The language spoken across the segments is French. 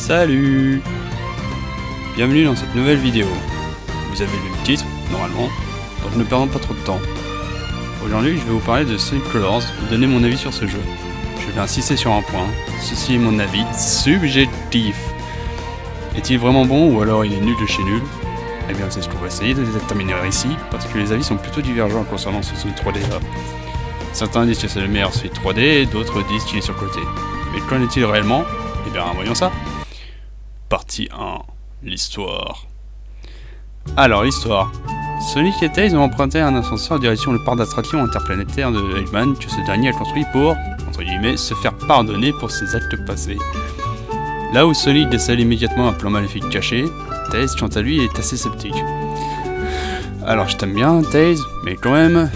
Salut! Bienvenue dans cette nouvelle vidéo. Vous avez lu le titre, normalement, donc ne perdons pas trop de temps. Aujourd'hui, je vais vous parler de Sonic Colors et donner mon avis sur ce jeu. Je vais insister sur un point, ceci est mon avis subjectif. Est-il vraiment bon ou alors il est nul de chez nul? Eh bien c'est ce qu'on va essayer de déterminer ici, parce que les avis sont plutôt divergents concernant ce Sonic 3D là. Certains disent que c'est le meilleur Sonic 3D, d'autres disent qu'il est surcoté. Mais qu'en est-il réellement? Eh bien voyons ça. Partie 1. L'histoire. Alors l'histoire. Sonic et Tails ont emprunté un ascenseur en direction le parc d'attractions interplanétaire de Eggman que ce dernier a construit pour, entre guillemets, se faire pardonner pour ses actes passés. Là où Sonic décèle immédiatement un plan maléfique caché, Tails, quant à lui, est assez sceptique. Alors je t'aime bien, Tails, mais quand même,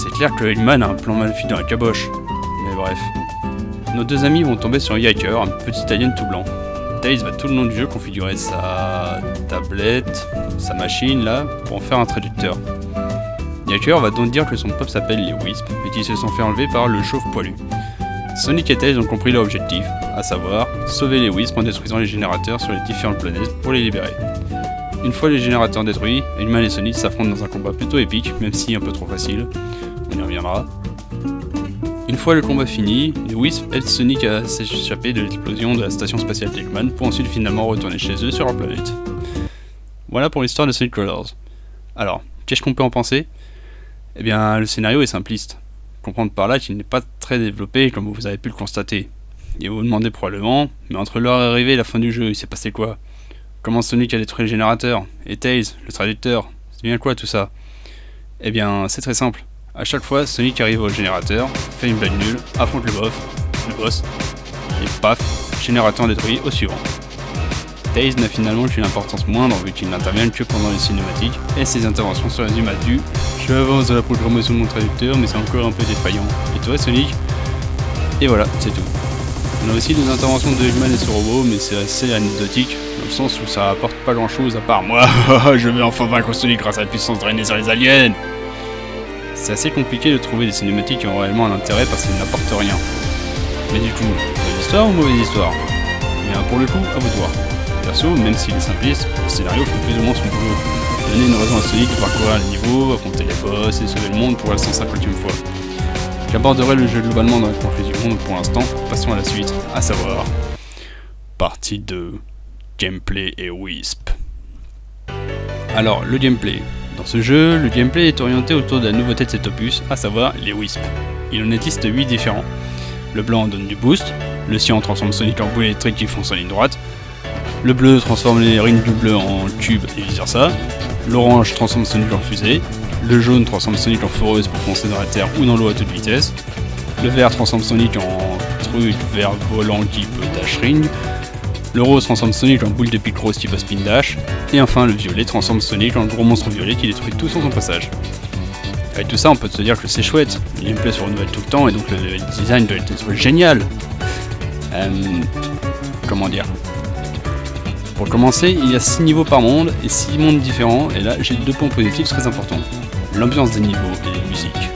c'est clair que Eggman a un plan maléfique dans la caboche. Mais bref. Nos deux amis vont tomber sur Yaker, un petit alien tout blanc. Tails va tout le long du jeu configurer sa tablette, sa machine là, pour en faire un traducteur. Yaker va donc dire que son peuple s'appelle les Wisps et qu'ils se sont fait enlever par le chauve poilu. Sonic et Tails ont compris leur objectif, à savoir sauver les Wisps en détruisant les générateurs sur les différentes planètes pour les libérer. Une fois les générateurs détruits, Eggman et Sonic s'affrontent dans un combat plutôt épique, même si un peu trop facile, on y reviendra. Une fois le combat fini, les Wisps aident Sonic à s'échapper de l'explosion de la station spatiale d'Eggman pour ensuite finalement retourner chez eux sur leur planète. Voilà pour l'histoire de Sonic Colors. Alors, qu'est-ce qu'on peut en penser? Eh bien, le scénario est simpliste. Comprendre par là qu'il n'est pas très développé comme vous avez pu le constater. Et vous vous demandez probablement, mais entre leur arrivée et la fin du jeu, il s'est passé quoi? Comment Sonic a détruit le générateur? Et Tails, le traducteur? C'est bien quoi tout ça? Eh bien, c'est très simple. A chaque fois, Sonic arrive au générateur, fait une blague nulle, affronte le boss, et paf, générateur détruit au suivant. Tails n'a finalement qu'une importance moindre vu qu'il n'intervient que pendant les cinématiques, et ses interventions se résument à du « je avance dans la programmation de mon traducteur, mais c'est encore un peu défaillant. Et toi, Sonic ?» Et voilà, c'est tout. On a aussi des interventions de Eggman et ce robot, mais c'est assez anecdotique, dans le sens où ça apporte pas grand chose à part « moi, je vais enfin vaincre Sonic grâce à la puissance drainée sur les aliens !» C'est assez compliqué de trouver des cinématiques qui ont réellement un intérêt parce qu'ils n'apportent rien. Mais du coup, bonne histoire ou mauvaise histoire? Eh bien pour le coup, à vous de voir. Perso, même s'il est simpliste, le scénario fait plus ou moins son boulot. Donner une raison à Sonic de parcourir le niveau, affronter les boss et sauver le monde pour la 150e fois. J'aborderai le jeu globalement dans la conclusion, pour l'instant, passons à la suite, à savoir... Partie 2. Gameplay et Wisp. Alors, le gameplay. Dans ce jeu, le gameplay est orienté autour de la nouveauté de cet opus, à savoir les Wisps. Il en existe 8 différents. Le blanc donne du boost, le cyan transforme Sonic en boule électrique qui fonce en ligne droite, le bleu transforme les rings du bleu en cubes et vice versa, l'orange transforme Sonic en fusée, le jaune transforme Sonic en foreuse pour foncer dans la terre ou dans l'eau à toute vitesse, le vert transforme Sonic en truc vert volant type dash ring, le rose transforme Sonic en boule de pique rose type spin dash, et enfin le violet transforme Sonic en gros monstre violet qui détruit tout sur son passage. Avec tout ça, on peut se dire que c'est chouette, le gameplay se renouvelle tout le temps et donc le level design doit être génial. Comment dire? Pour commencer, il y a 6 niveaux par monde et 6 mondes différents, et là j'ai 2 points positifs très importants. L'ambiance des niveaux et les musiques.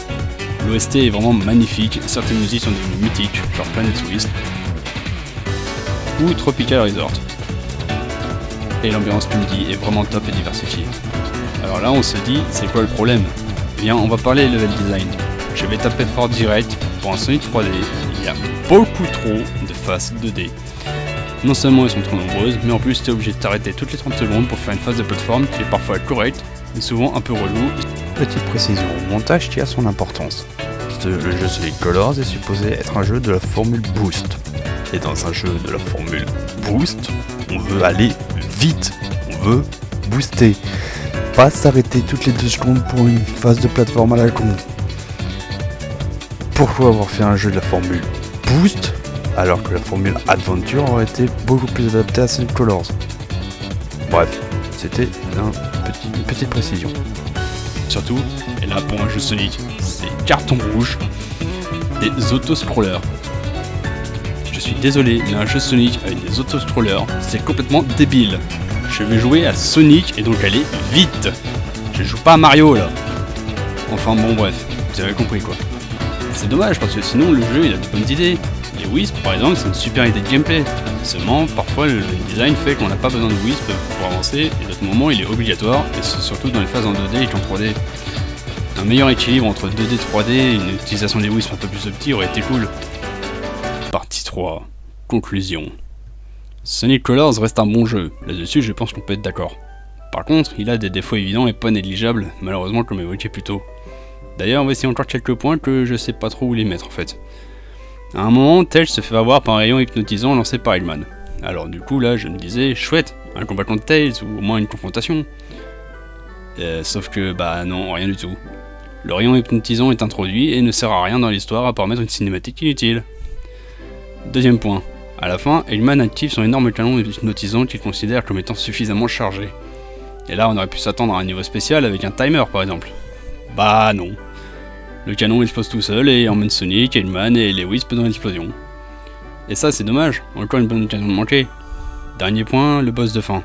L'OST est vraiment magnifique, certaines musiques sont devenues mythiques, genre Planet Twist ou Tropical Resort. Et l'ambiance, comme dit, est vraiment top et diversifiée. Alors là, on se dit, c'est quoi le problème? Eh bien, on va parler level design. Je vais taper fort direct. Pour un Sonic 3D, il y a beaucoup trop de faces 2D. Non seulement elles sont trop nombreuses, mais en plus tu es obligé de t'arrêter toutes les 30 secondes pour faire une phase de plateforme qui est parfois correcte, mais souvent un peu relou. Petite précision, montage qui a son importance. Le jeu Sonic Colors est supposé être un jeu de la formule Boost. Et dans un jeu de la formule Boost, on veut aller vite, on veut booster. Pas s'arrêter toutes les 2 secondes pour une phase de plateforme à la con. Pourquoi avoir fait un jeu de la formule Boost alors que la formule Adventure aurait été beaucoup plus adaptée à Sonic Colors? Bref, c'était une petite précision. Surtout, et là pour un jeu Sonic, c'est carton rouge, des autoscrollers. Je suis désolé, mais un jeu Sonic avec des autoscrollers, c'est complètement débile. Je vais jouer à Sonic et donc aller vite. Je joue pas à Mario là. Enfin bon bref, vous avez compris quoi. C'est dommage parce que sinon le jeu il a de bonnes idées. Les Wisp par exemple, c'est une super idée de gameplay. Seulement, parfois le design fait qu'on n'a pas besoin de Wisp pour avancer, et d'autres moments il est obligatoire, et c'est surtout dans les phases en 2D et en 3D. Un meilleur équilibre entre 2D et 3D et une utilisation des Wisp un peu plus subtile aurait été cool. Partie 3. Conclusion. Sonic Colors reste un bon jeu, là-dessus je pense qu'on peut être d'accord. Par contre, il a des défauts évidents et pas négligeables, malheureusement comme évoqué plus tôt. D'ailleurs, voici encore quelques points que je sais pas trop où les mettre en fait. À un moment, Tails se fait avoir par un rayon hypnotisant lancé par Eggman. Alors du coup là, je me disais, chouette, un combat contre Tails ou au moins une confrontation. Sauf que bah non, rien du tout. Le rayon hypnotisant est introduit et ne sert à rien dans l'histoire à part mettre une cinématique inutile. Deuxième point. À la fin, Eggman active son énorme canon hypnotisant qu'il considère comme étant suffisamment chargé. Et là, on aurait pu s'attendre à un niveau spécial avec un timer par exemple. Bah non. Le canon explose tout seul et emmène Sonic, Eggman et les Wisp dans l'explosion. Et ça c'est dommage, encore une bonne occasion de manquer. Dernier point, le boss de fin.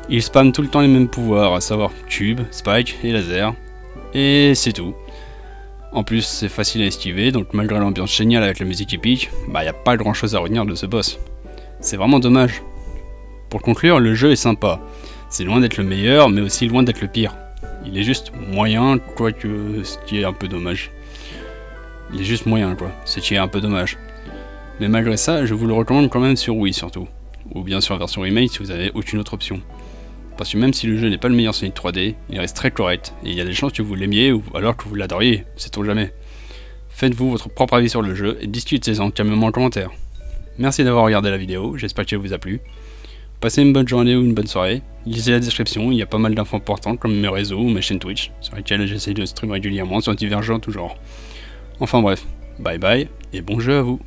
Il spamme tout le temps les mêmes pouvoirs, à savoir Cube, Spike et Laser. Et c'est tout. En plus c'est facile à esquiver, donc malgré l'ambiance géniale avec la musique épique, bah y a pas grand chose à retenir de ce boss. C'est vraiment dommage. Pour conclure, le jeu est sympa. C'est loin d'être le meilleur, mais aussi loin d'être le pire. Il est juste moyen, quoique ce qui est un peu dommage. Il est juste moyen quoi, ce qui est un peu dommage. Mais malgré ça, je vous le recommande quand même sur Wii surtout. Ou bien sur la version remake si vous avez aucune autre option. Parce que même si le jeu n'est pas le meilleur Sonic 3D, il reste très correct, et il y a des chances que vous l'aimiez ou alors que vous l'adoriez, sait-on jamais. Faites-vous votre propre avis sur le jeu et discutez-en calmement en commentaire. Merci d'avoir regardé la vidéo, j'espère qu'elle vous a plu. Passez une bonne journée ou une bonne soirée, lisez la description, il y a pas mal d'infos importantes comme mes réseaux ou ma chaîne Twitch, sur laquelle j'essaie de stream régulièrement sur divers jeux en tout genre. Enfin bref, bye bye et bon jeu à vous.